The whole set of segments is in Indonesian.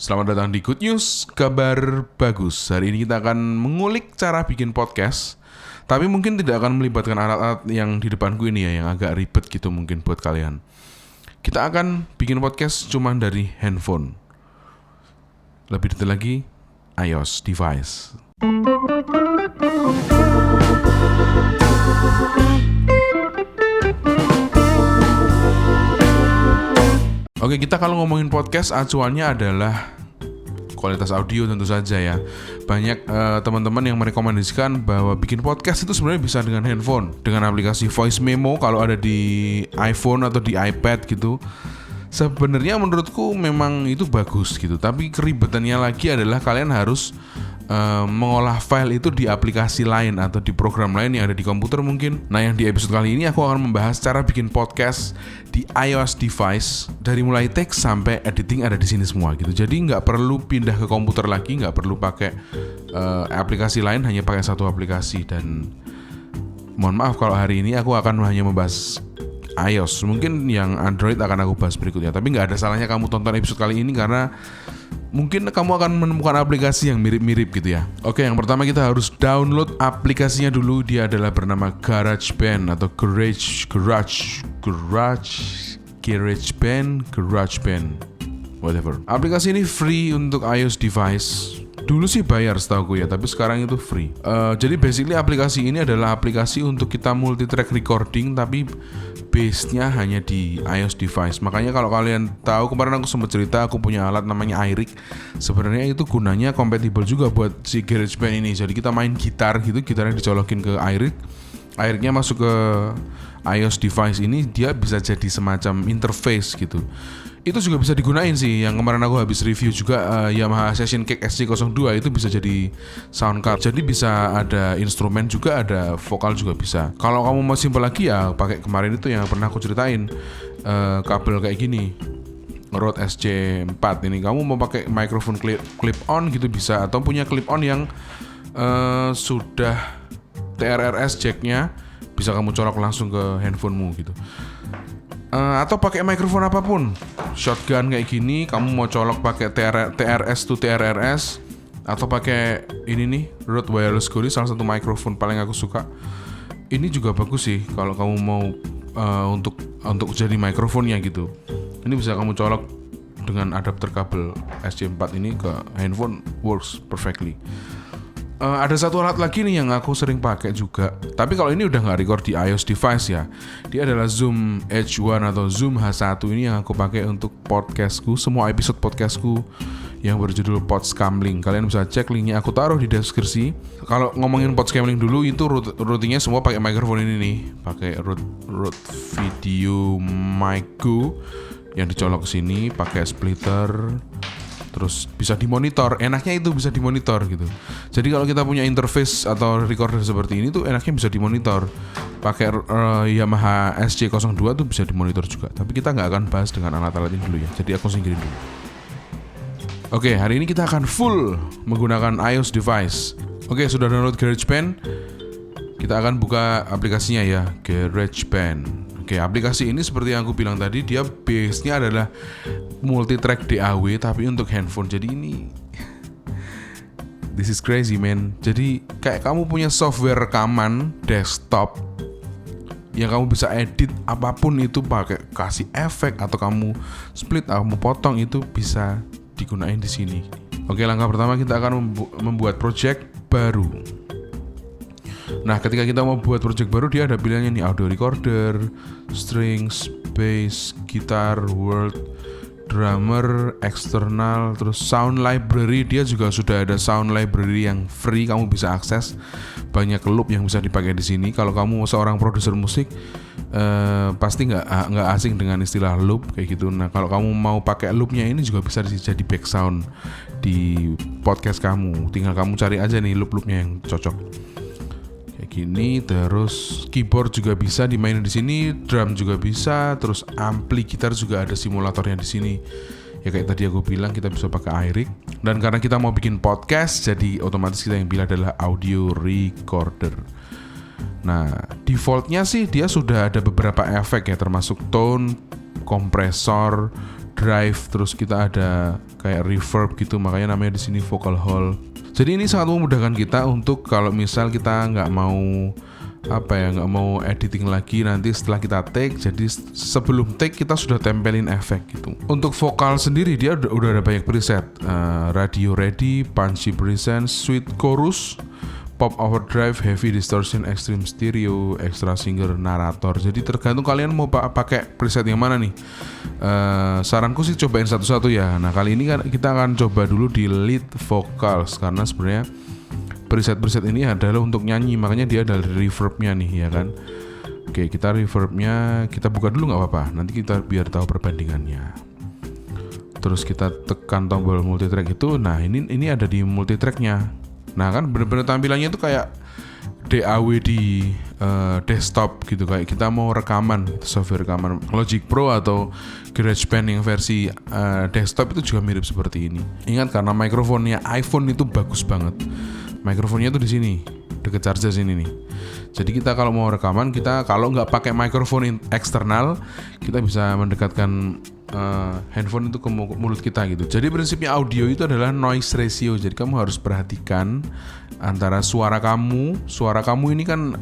Selamat datang di Good News, kabar bagus. Hari ini kita akan mengulik cara bikin podcast. Tapi mungkin tidak akan melibatkan alat-alat yang di depanku ini ya, yang agak ribet gitu mungkin buat kalian. Kita akan bikin podcast cuma dari handphone. Lebih detail lagi, iOS device. Oke, kita kalau ngomongin podcast, acuannya adalah kualitas audio tentu saja ya. Banyak teman-teman yang merekomendasikan bahwa bikin podcast itu sebenarnya bisa dengan handphone, dengan aplikasi voice memo kalau ada di iPhone atau di iPad gitu. Sebenarnya menurutku memang itu bagus gitu, tapi keribetannya lagi adalah kalian harus mengolah file itu di aplikasi lain atau di program lain yang ada di komputer mungkin. Nah, yang di episode kali ini aku akan membahas cara bikin podcast di iOS device, dari mulai teks sampai editing ada di sini semua gitu. Jadi nggak perlu pindah ke komputer lagi, nggak perlu pakai aplikasi lain, hanya pakai satu aplikasi. Dan mohon maaf kalau hari ini aku akan hanya membahas iOS. Mungkin yang Android akan aku bahas berikutnya, tapi nggak ada salahnya kamu tonton episode kali ini karena mungkin kamu akan menemukan aplikasi yang mirip-mirip gitu ya. Oke, yang pertama kita harus download aplikasinya dulu. Dia adalah bernama GarageBand atau GarageBand, whatever. Aplikasi ini free untuk iOS device. Dulu sih bayar setahu gue ya, tapi sekarang itu free. Jadi basically aplikasi ini adalah aplikasi untuk kita multi-track recording, tapi base-nya hanya di iOS device. Makanya kalau kalian tahu, kemarin aku sempat cerita aku punya alat namanya iRig. Sebenarnya itu gunanya compatible juga buat si GarageBand ini. Jadi kita main gitar gitu, gitarnya dicolokin ke iRig. iRig-nya masuk ke iOS device ini, dia bisa jadi semacam interface gitu. Itu juga bisa digunain sih. Yang kemarin aku habis review juga Yamaha Session Cake SC02 itu bisa jadi sound card. Jadi bisa ada instrumen juga, ada vokal juga bisa. Kalau kamu mau simple lagi ya pakai kemarin itu yang pernah aku ceritain, kabel kayak gini, Rode SC4 ini. Kamu mau pakai mikrofon clip on gitu bisa, atau punya clip on yang sudah TRRS jack-nya, bisa kamu colok langsung ke handphonemu gitu. Atau pakai mikrofon apapun, shotgun kayak gini, kamu mau colok pakai TRS to TRRS, atau pakai ini nih Rode Wireless Go, salah satu mikrofon paling aku suka. Ini juga bagus sih kalau kamu mau untuk jadi mikrofonnya gitu. Ini bisa kamu colok dengan adapter kabel SC4 ini ke handphone, works perfectly. Ada satu alat lagi nih yang aku sering pakai juga, tapi kalau ini udah nggak record di iOS device ya. Dia adalah Zoom H1 atau Zoom H1. Ini yang aku pakai untuk podcastku, semua episode podcastku yang berjudul Podscamling. Kalian bisa cek linknya, aku taruh di deskripsi. Kalau ngomongin Podscamling dulu, itu routingnya semua pakai mikrofon ini nih, pakai Rode Video Mic Go yang dicolok ke sini, pakai splitter. Terus bisa dimonitor, enaknya itu bisa dimonitor gitu. Jadi kalau kita punya interface atau recorder seperti ini tuh enaknya bisa dimonitor. Pakai Yamaha SC02 tuh bisa dimonitor juga. Tapi kita nggak akan bahas dengan alat-alat ini dulu ya. Jadi aku singkirin dulu. Oke, hari ini kita akan full menggunakan iOS device. Oke, sudah download GarageBand. Kita akan buka aplikasinya ya, GarageBand. Oke, aplikasi ini seperti yang aku bilang tadi, dia base-nya adalah multi-track DAW tapi untuk handphone. Jadi ini this is crazy man. Jadi kayak kamu punya software rekaman desktop yang kamu bisa edit apapun itu, pakai kasih efek atau kamu split, kamu potong, itu bisa digunain di sini. Oke, langkah pertama kita akan membuat project baru. Nah, ketika kita mau buat project baru, dia ada pilihannya nih, audio recorder, strings, bass, gitar, word, drummer, external, terus sound library. Dia juga sudah ada sound library yang free, kamu bisa akses. Banyak loop yang bisa dipakai di sini. Kalau kamu seorang produser musik, pasti nggak asing dengan istilah loop kayak gitu. Nah, kalau kamu mau pakai loopnya ini juga bisa jadi background di podcast kamu. Tinggal kamu cari aja nih loop-loopnya yang cocok. Gini, terus keyboard juga bisa dimainin di sini, drum juga bisa, terus ampli gitar juga ada simulatornya di sini. Ya kayak tadi aku bilang, kita bisa pakai iRig. Dan karena kita mau bikin podcast, jadi otomatis kita yang pilih adalah audio recorder. Nah, defaultnya sih dia sudah ada beberapa efek ya, termasuk tone, kompresor, drive, terus kita ada kayak reverb gitu, makanya namanya di sini vocal hall. Jadi ini sangat memudahkan kita untuk kalau misal kita nggak mau editing lagi nanti setelah kita take. Jadi sebelum take kita sudah tempelin efek gitu. Untuk vokal sendiri dia udah ada banyak preset, radio ready, punchy presence, sweet chorus, pop overdrive, heavy distortion, extreme stereo, extra singer, narrator. Jadi tergantung kalian mau pakai preset yang mana nih. Saranku sih cobain satu-satu ya. Nah kali ini kan kita akan coba dulu di lead vocals, karena sebenarnya preset-preset ini adalah untuk nyanyi, makanya dia ada reverbnya nih ya kan. Oke, kita reverbnya kita buka dulu nggak apa-apa, nanti kita biar tahu perbandingannya. Terus kita tekan tombol multitrack itu. Nah ini ada di multitracknya. Nah kan bener-bener tampilannya itu kayak DAW di desktop gitu, kayak kita mau rekaman, software rekaman Logic Pro atau GarageBand yang versi desktop itu juga mirip seperti ini. Ingat, karena mikrofonnya iPhone itu bagus banget. Mikrofonnya tuh di sini, deket charger sini nih. Jadi kita kalau mau rekaman, kita kalau nggak pakai mikrofon eksternal, kita bisa mendekatkan handphone itu ke mulut kita gitu. Jadi prinsipnya audio itu adalah noise ratio. Jadi kamu harus perhatikan antara suara kamu ini kan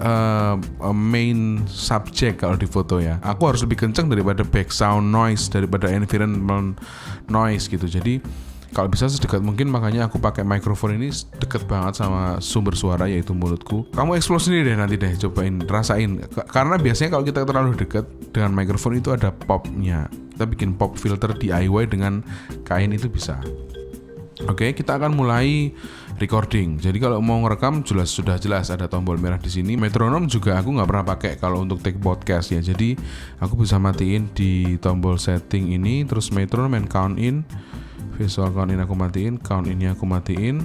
main subject kalau di foto ya. Aku harus lebih kencang daripada background noise, daripada environment noise gitu. Jadi kalau bisa sedekat mungkin, makanya aku pakai mikrofon ini deket banget sama sumber suara yaitu mulutku. Kamu explore sendiri deh nanti deh, cobain, rasain. Karena biasanya kalau kita terlalu dekat dengan mikrofon itu ada popnya. Kita bikin pop filter DIY dengan kain itu bisa. Oke, kita akan mulai recording. Jadi kalau mau ngerekam sudah jelas ada tombol merah di sini. Metronom juga aku nggak pernah pakai kalau untuk take podcast ya. Jadi aku bisa matiin di tombol setting ini, terus metronom and count in. Visual count in aku matiin, count in aku matiin,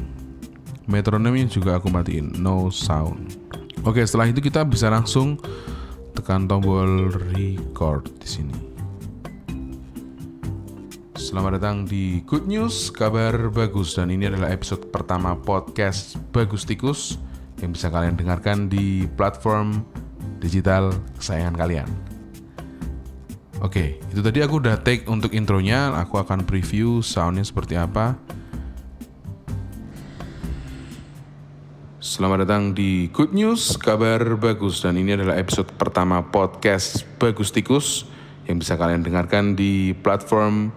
metronomnya juga aku matiin, no sound. Oke, setelah itu kita bisa langsung tekan tombol record di sini. Selamat datang di Good News, kabar bagus, dan ini adalah episode pertama podcast Bagus Tikus yang bisa kalian dengarkan di platform digital kesayangan kalian. Oke, itu tadi aku udah take untuk intronya. Aku akan preview soundnya seperti apa. Selamat datang di Good News, kabar bagus, dan ini adalah episode pertama podcast Bagus Tikus yang bisa kalian dengarkan di platform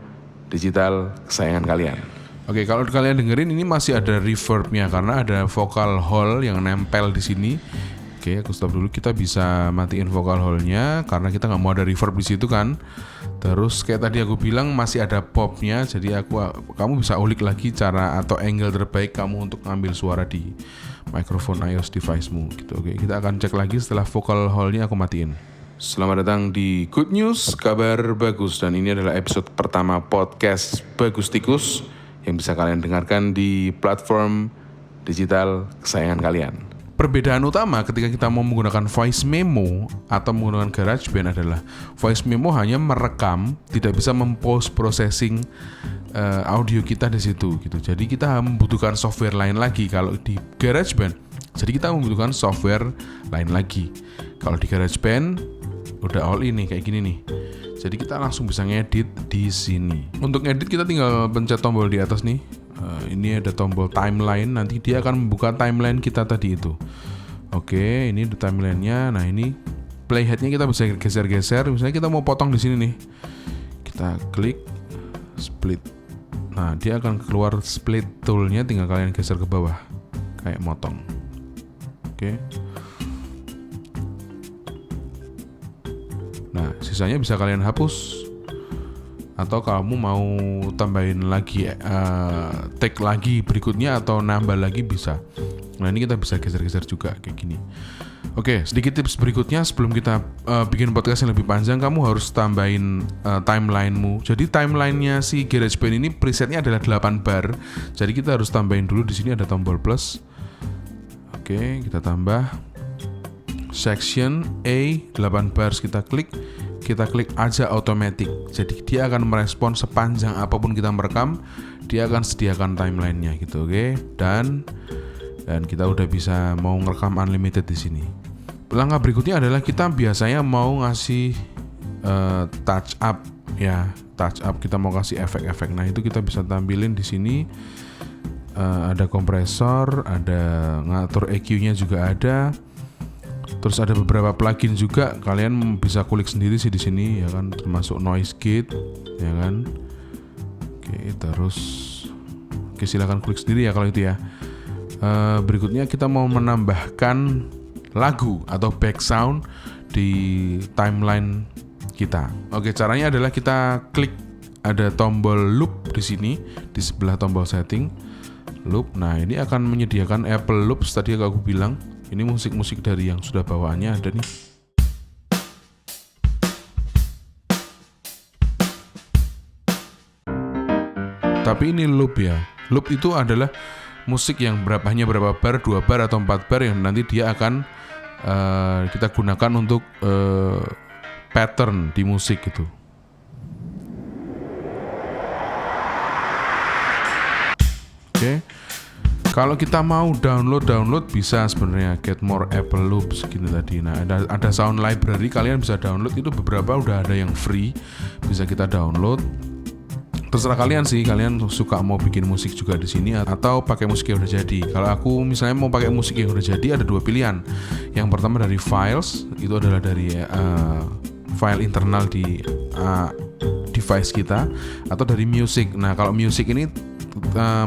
digital kesayangan kalian. Oke, kalau kalian dengerin ini masih ada reverbnya karena ada vocal hall yang nempel di sini. Oke, aku stop dulu. Kita bisa matiin vocal hall-nya karena kita nggak mau ada reverb di situ kan. Terus kayak tadi aku bilang masih ada popnya. Jadi kamu bisa ulik lagi cara atau angle terbaik kamu untuk ngambil suara di mikrofon iOS device-mu gitu. Oke, kita akan cek lagi setelah vocal hall-nya aku matiin. Selamat datang di Good News, kabar bagus, dan ini adalah episode pertama podcast Bagus Tikus yang bisa kalian dengarkan di platform digital kesayangan kalian. Perbedaan utama ketika kita mau menggunakan voice memo atau menggunakan GarageBand adalah voice memo hanya merekam, tidak bisa mempost processing audio kita di situ gitu. Jadi kita membutuhkan software lain lagi kalau di GarageBand. Jadi kita membutuhkan software lain lagi. Kalau di GarageBand udah all in nih kayak gini nih. Jadi kita langsung bisa ngedit di sini. Untuk ngedit kita tinggal pencet tombol di atas nih. Ini ada tombol timeline, nanti dia akan membuka timeline kita tadi itu. Oke, ini ada timelinenya. Nah ini playheadnya kita bisa geser-geser. Misalnya kita mau potong di sini nih, kita klik split. Nah dia akan keluar split toolnya, tinggal kalian geser ke bawah kayak motong. Oke. Nah sisanya bisa kalian hapus. Atau kamu mau tambahin lagi take lagi berikutnya atau nambah lagi bisa. Nah ini kita bisa geser-geser juga kayak gini. Oke, sedikit tips berikutnya sebelum kita bikin podcast yang lebih panjang, kamu harus tambahin timelinemu. Jadi timelinenya si GarageBand ini presetnya adalah 8 bar. Jadi kita harus tambahin dulu, di sini ada tombol plus. Oke, kita tambah section A 8 bars, kita klik aja automatic. Jadi dia akan merespon sepanjang apapun kita merekam, dia akan sediakan timelinenya gitu, oke? Dan kita udah bisa mau ngerekam unlimited di sini. Langkah berikutnya adalah kita biasanya mau ngasih touch up ya. touch up, kita mau kasih efek-efek. Nah, itu kita bisa tampilin di sini. Ada kompresor, ada ngatur EQ-nya juga ada. Terus ada beberapa plugin juga, kalian bisa kulik sendiri sih di sini ya kan, termasuk noise gate ya kan. Oke, silakan kulik sendiri ya kalau itu ya. Berikutnya kita mau menambahkan lagu atau back sound di timeline kita. Oke, caranya adalah kita klik ada tombol loop di sini di sebelah tombol setting. Loop. Nah, ini akan menyediakan Apple Loops tadi yang aku bilang. Ini musik-musik dari yang sudah bawaannya ada nih. Tapi ini loop ya. Loop itu adalah musik yang hanya berapa bar, 2 bar atau 4 bar yang nanti dia akan kita gunakan untuk pattern di musik gitu. Oke. Kalau kita mau download bisa sebenarnya get more Apple Loops gitu tadi. Nah, ada sound library, kalian bisa download, itu beberapa udah ada yang free, bisa kita download. Terserah kalian sih, kalian suka mau bikin musik juga di sini atau pakai musik yang udah jadi. Kalau aku misalnya mau pakai musik yang udah jadi, ada 2 pilihan. Yang pertama dari files, itu adalah dari file internal di device kita, atau dari music. Nah, kalau music ini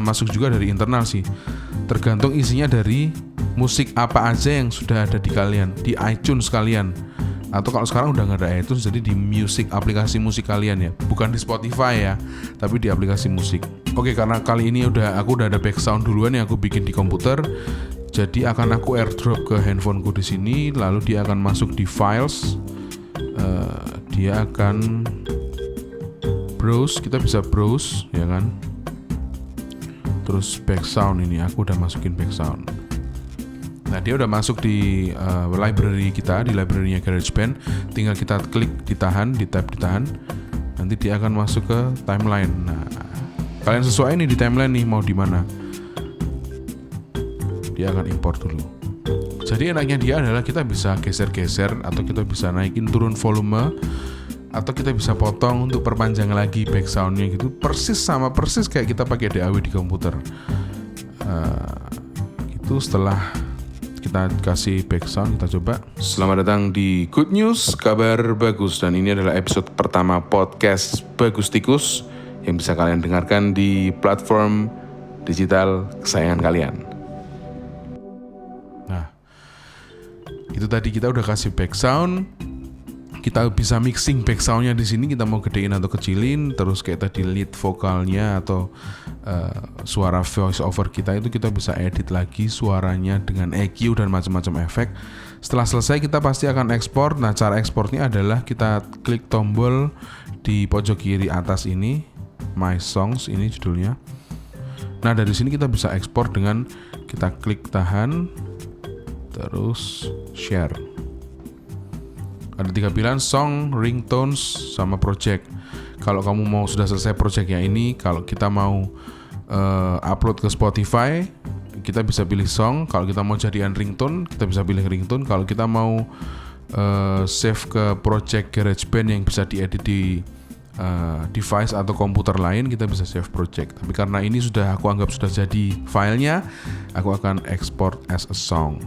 masuk juga dari internal sih, tergantung isinya dari musik apa aja yang sudah ada di kalian, di iTunes kalian, atau kalau sekarang udah nggak ada iTunes, jadi di music, aplikasi musik kalian ya, bukan di Spotify ya, tapi di aplikasi musik. Oke, karena kali ini aku udah ada back sound duluan yang aku bikin di komputer, jadi akan aku airdrop ke handphoneku di sini, lalu dia akan masuk di files, dia akan browse, kita bisa browse ya kan. Terus back sound ini aku udah masukin back sound. Nah, dia udah masuk di library kita, di library-nya GarageBand. Tinggal kita klik ditahan, di tab ditahan. Nanti dia akan masuk ke timeline. Nah, kalian sesuai nih di timeline nih mau di mana. Dia akan import dulu. Jadi enaknya dia adalah kita bisa geser-geser atau kita bisa naikin turun volume, atau kita bisa potong untuk perpanjang lagi back soundnya gitu, persis kayak kita pakai DAW di komputer. Itu setelah kita kasih back sound, kita coba. Selamat datang di Good News, kabar bagus, dan ini adalah episode pertama podcast Bagus Tikus yang bisa kalian dengarkan di platform digital kesayangan kalian. Nah, itu tadi kita udah kasih back sound. Kita bisa mixing back soundnya di sini, kita mau gedein atau kecilin, terus kayak tadi lead vokalnya atau suara voice over kita itu kita bisa edit lagi suaranya dengan EQ dan macam-macam efek. Setelah selesai kita pasti akan ekspor. Nah, cara ekspornya adalah kita klik tombol di pojok kiri atas ini, My Songs ini judulnya. Nah, dari sini kita bisa ekspor dengan kita klik tahan, terus share. Ada 3 pilihan, song, ringtones, sama project. Kalau kamu mau sudah selesai projectnya ini, kalau kita mau upload ke Spotify, kita bisa pilih song. Kalau kita mau jadikan ringtone, kita bisa pilih ringtone. Kalau kita mau save ke project GarageBand yang bisa diedit di device atau komputer lain, kita bisa save project. Tapi karena ini aku anggap sudah jadi filenya, aku akan export as a song.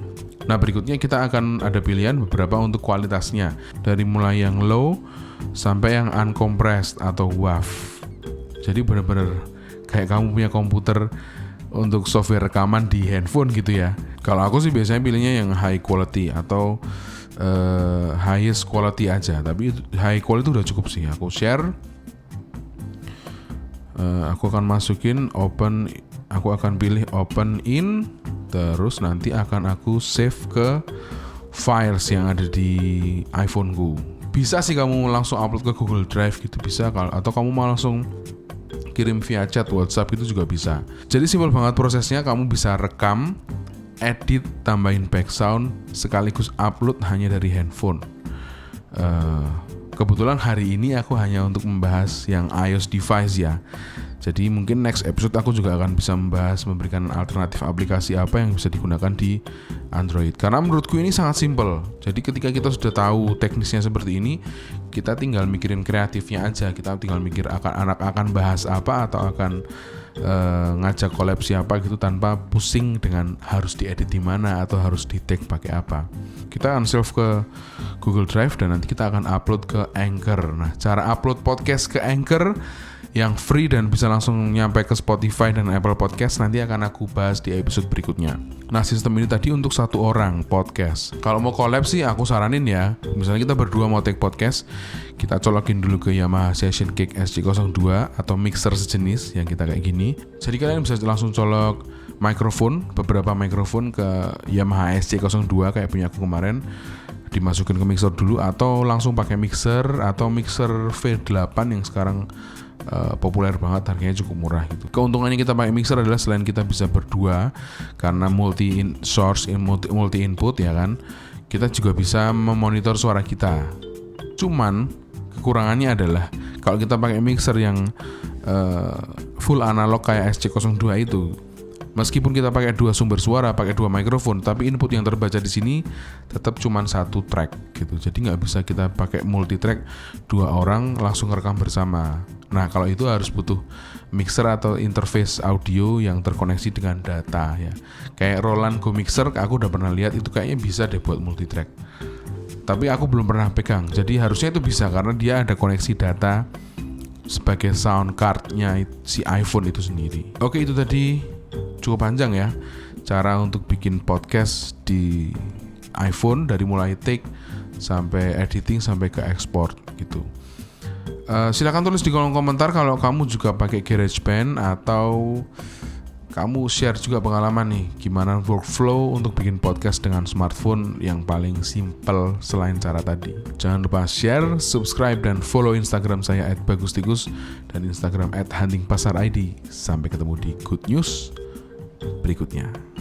Nah, berikutnya kita akan ada pilihan beberapa untuk kualitasnya, dari mulai yang low sampai yang uncompressed atau WAV. Jadi benar-benar kayak kamu punya komputer untuk software rekaman di handphone gitu ya. Kalau aku sih biasanya pilihnya yang high quality atau highest quality aja, tapi high quality udah cukup sih. Aku share, aku akan masukin open, aku akan pilih open in. Terus nanti akan aku save ke files yang ada di iPhone-ku. Bisa sih kamu langsung upload ke Google Drive gitu bisa, atau kamu mau langsung kirim via chat WhatsApp itu juga bisa. Jadi simpel banget prosesnya, kamu bisa rekam, edit, tambahin back sound, sekaligus upload hanya dari handphone. Kebetulan hari ini aku hanya untuk membahas yang iOS device ya. Jadi mungkin next episode aku juga akan bisa memberikan alternatif aplikasi apa yang bisa digunakan di Android. Karena menurutku ini sangat simpel. Jadi ketika kita sudah tahu teknisnya seperti ini, Kita tinggal mikirin kreatifnya aja. Kita tinggal mikir akan bahas apa atau akan ngajak collab siapa gitu, tanpa pusing dengan harus diedit di mana atau harus di tag pakai apa. Kita akan save ke Google Drive dan nanti kita akan upload ke Anchor. Nah, cara upload podcast ke Anchor yang free dan bisa langsung nyampe ke Spotify dan Apple Podcast nanti akan aku bahas di episode berikutnya. Nah, sistem ini tadi untuk 1 orang podcast. Kalau mau collab sih aku saranin ya, misalnya kita berdua mau take podcast, kita colokin dulu ke Yamaha Session Kick SC02 atau mixer sejenis yang kita kayak gini. Jadi kalian bisa langsung colok beberapa mikrofon ke Yamaha SC02 kayak punya aku kemarin, dimasukin ke mixer dulu, atau langsung pakai mixer atau mixer V8 yang sekarang populer banget, harganya cukup murah gitu. Keuntungannya kita pakai mixer adalah selain kita bisa berdua karena multi input ya kan, kita juga bisa memonitor suara kita. Cuman kekurangannya adalah kalau kita pakai mixer yang full analog kayak SC02 itu, meskipun kita pakai 2 sumber suara, pakai 2 mikrofon, tapi input yang terbaca di sini tetap cuma 1 track gitu. Jadi nggak bisa kita pakai multi track 2 orang langsung rekam bersama. Nah, kalau itu harus butuh mixer atau interface audio yang terkoneksi dengan data ya. Kayak Roland Go Mixer, aku udah pernah lihat itu kayaknya bisa deh buat multi track. Tapi aku belum pernah pegang. Jadi harusnya itu bisa karena dia ada koneksi data sebagai sound card-nya si iPhone itu sendiri. Oke, itu tadi cukup panjang ya cara untuk bikin podcast di iPhone, dari mulai take sampai editing sampai ke export gitu. Silakan tulis di kolom komentar kalau kamu juga pakai GarageBand atau kamu share juga pengalaman nih gimana workflow untuk bikin podcast dengan smartphone yang paling simple selain cara tadi. Jangan lupa share, subscribe, dan follow Instagram saya @bagustikus dan Instagram @huntingpasarid. Sampai ketemu di Good News berikutnya.